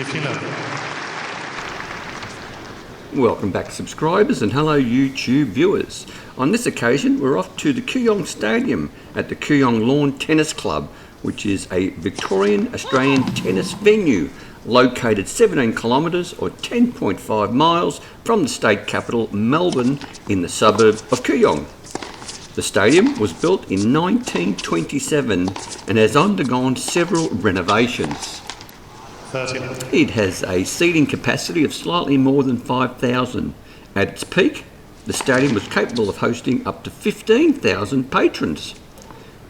59. Welcome back, subscribers, and hello YouTube viewers. On this occasion we're off to the Kooyong Stadium at the Kooyong Lawn Tennis Club, which is a Victorian Australian tennis venue located 17 kilometres or 10.5 miles from the state capital Melbourne in the suburb of Kooyong. The stadium was built in 1927 and has undergone several renovations. 39. It has a seating capacity of slightly more than 5,000. At its peak, the stadium was capable of hosting up to 15,000 patrons.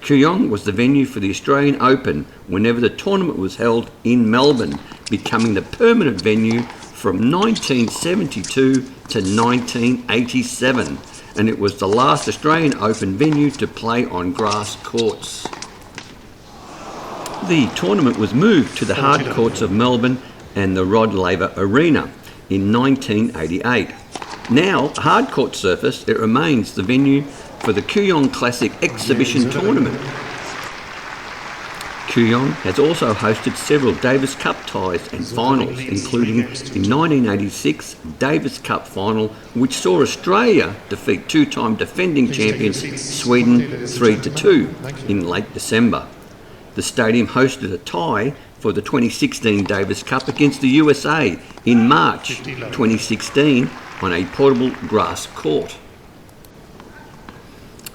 Kooyong was the venue for the Australian Open whenever the tournament was held in Melbourne, becoming the permanent venue from 1972 to 1987, and it was the last Australian Open venue to play on grass courts. The tournament was moved to the hard courts of Melbourne and the Rod Laver Arena in 1988. Now, hard court surface, it remains the venue for the Kooyong Classic exhibition tournament. Kooyong has also hosted several Davis Cup ties and finals, including the 1986 Davis Cup final, which saw Australia defeat two-time defending champions Sweden 3-2 in late December. The stadium hosted a tie for the 2016 Davis Cup against the USA in March 2016 on a portable grass court.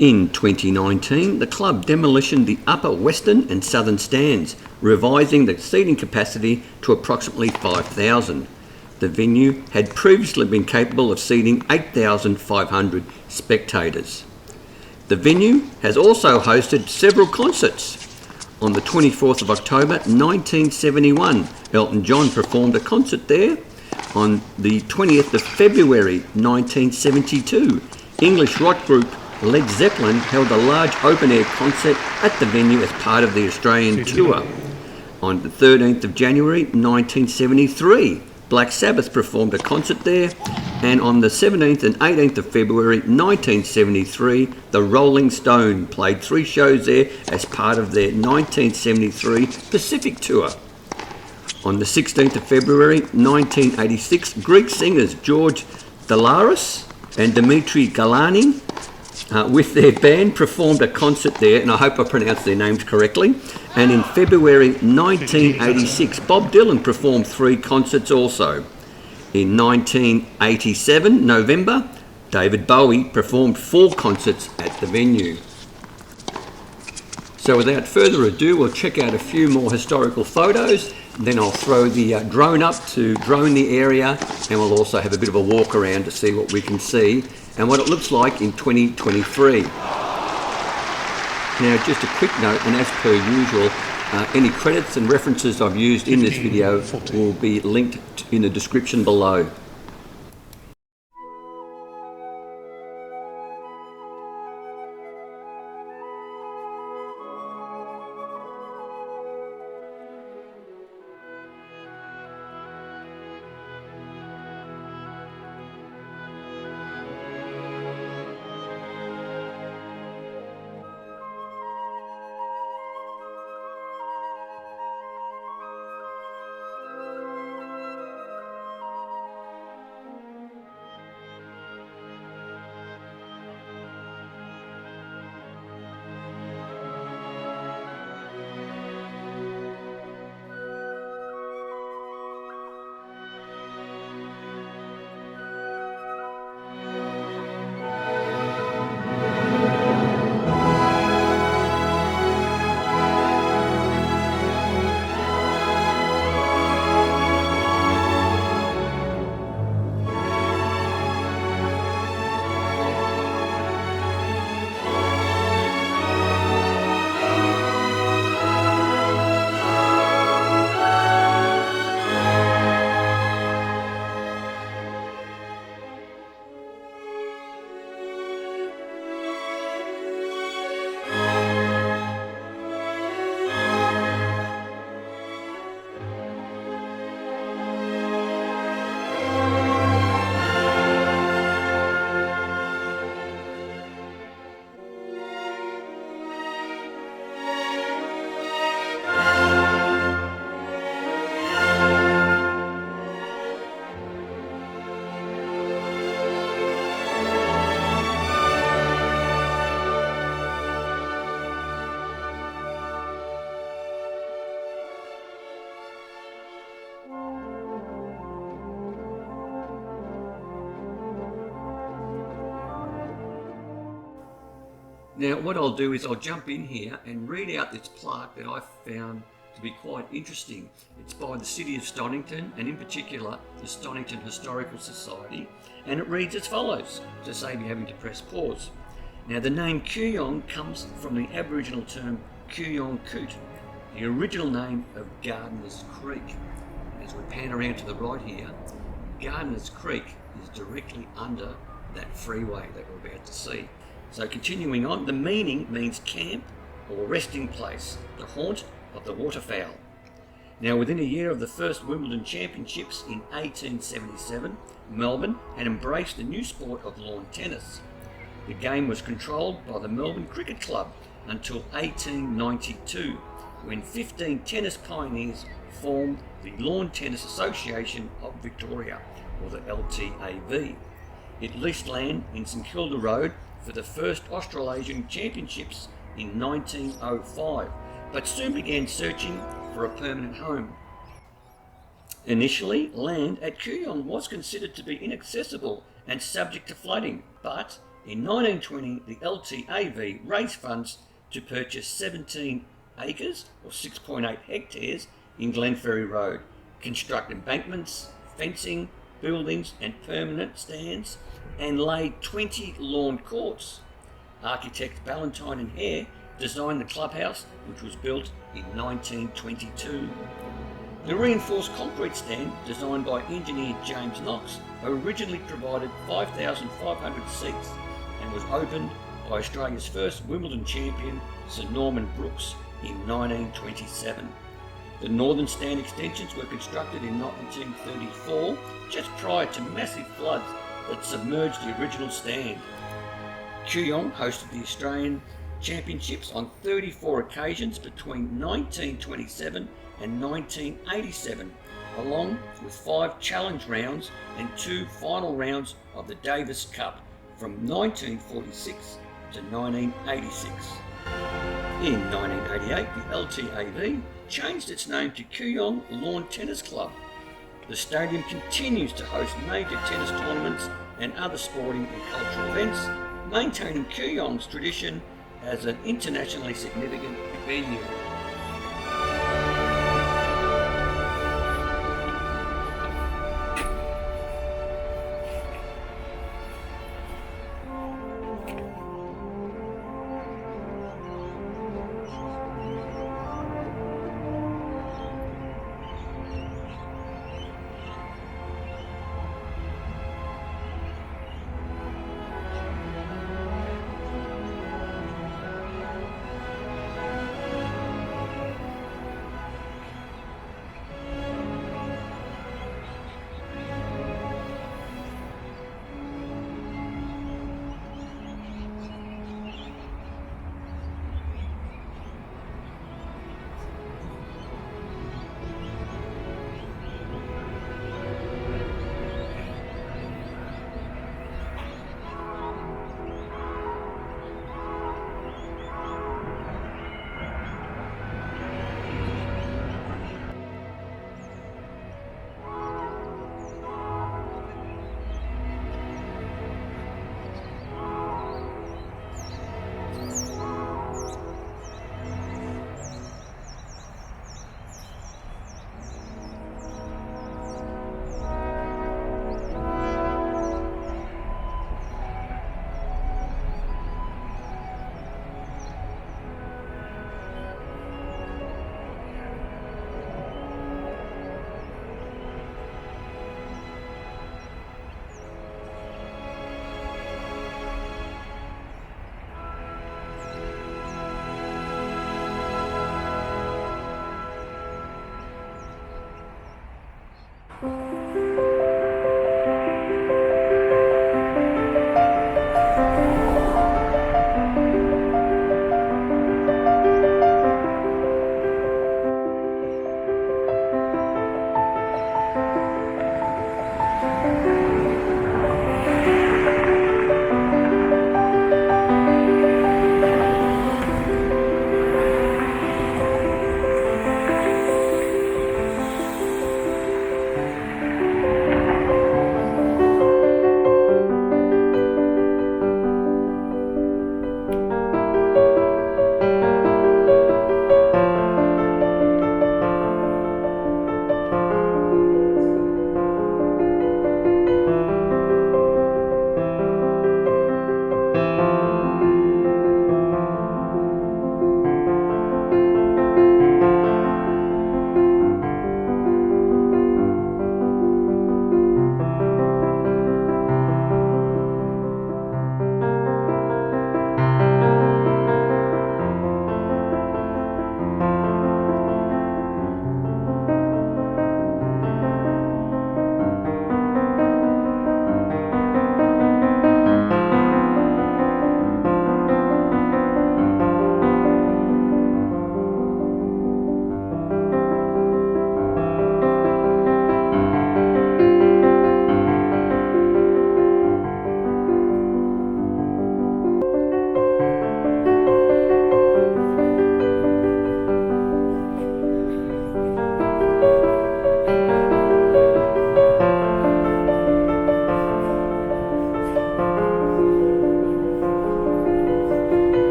In 2019, the club demolitioned the upper western and southern stands, revising the seating capacity to approximately 5,000. The venue had previously been capable of seating 8,500 spectators. The venue has also hosted several concerts. On the 24th of October 1971, Elton John performed a concert there. On the 20th of February 1972, English rock group Led Zeppelin held a large open-air concert at the venue as part of the Australian tour. On the 13th of January 1973, Black Sabbath performed a concert there, and on the 17th and 18th of February 1973, the Rolling Stone played 3 shows there as part of their 1973 Pacific tour. On the 16th of February 1986, Greek singers George Dalaris and Dimitri Galani with their band performed a concert there, and I hope I pronounced their names correctly. And in February 1986, Bob Dylan performed 3 concerts also. In 1987, November, David Bowie performed 4 concerts at the venue. So without further ado, we'll check out a few more historical photos, then I'll throw the drone up to drone the area, and we'll also have a bit of a walk around to see what we can see and what it looks like in 2023. Now, just a quick note, and as per usual, any credits and references I've used in this video will be linked in the description below. Now what I'll do is I'll jump in here and read out this plaque that I found to be quite interesting. It's by the City of Stonington, and in particular the Stonington Historical Society, and it reads as follows, to save you having to press pause. Now the name Kooyong comes from the Aboriginal term Kooyong Coot, the original name of Gardeners Creek. As we pan around to the right here, Gardeners Creek is directly under that freeway that we're about to see. So continuing on, the meaning means camp or resting place, the haunt of the waterfowl. Now within a year of the first Wimbledon Championships in 1877, Melbourne had embraced the new sport of lawn tennis. The game was controlled by the Melbourne Cricket Club until 1892, when 15 tennis pioneers formed the Lawn Tennis Association of Victoria, or the LTAV. It leased land in St Kilda Road for the first Australasian Championships in 1905, but soon began searching for a permanent home. Initially, land at Kooyong was considered to be inaccessible and subject to flooding, but in 1920 the LTAV raised funds to purchase 17 acres or 6.8 hectares in Glenferrie Road, construct embankments, fencing, buildings and permanent stands, and laid 20 lawn courts. Architects Ballantyne and Hare designed the clubhouse, which was built in 1922. The reinforced concrete stand, designed by engineer James Knox, originally provided 5,500 seats and was opened by Australia's first Wimbledon champion, Sir Norman Brooks, in 1927. The northern stand extensions were constructed in 1934, just prior to massive floods that submerged the original stand. Kooyong hosted the Australian Championships on 34 occasions between 1927 and 1987, along with 5 challenge rounds and 2 final rounds of the Davis Cup from 1946 to 1986. In 1988, the LTAV changed its name to Kooyong Lawn Tennis Club. The stadium continues to host major tennis tournaments and other sporting and cultural events, maintaining Kooyong's tradition as an internationally significant venue.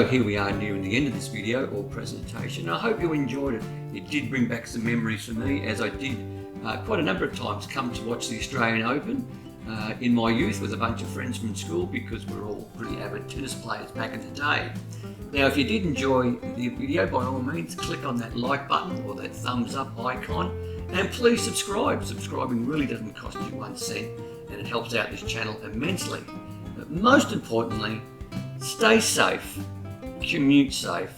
So here we are nearing the end of this video or presentation. I hope you enjoyed it. It did bring back some memories for me, as I did quite a number of times come to watch the Australian Open in my youth with a bunch of friends from school, because we're all pretty avid tennis players back in the day. Now, if you did enjoy the video, by all means click on that like button or that thumbs up icon, and please subscribe. Subscribing really doesn't cost you 1 cent, and it helps out this channel immensely. But most importantly, stay safe, commute safe,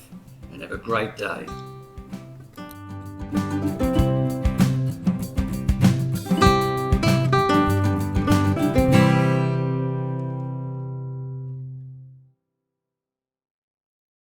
and have a great day.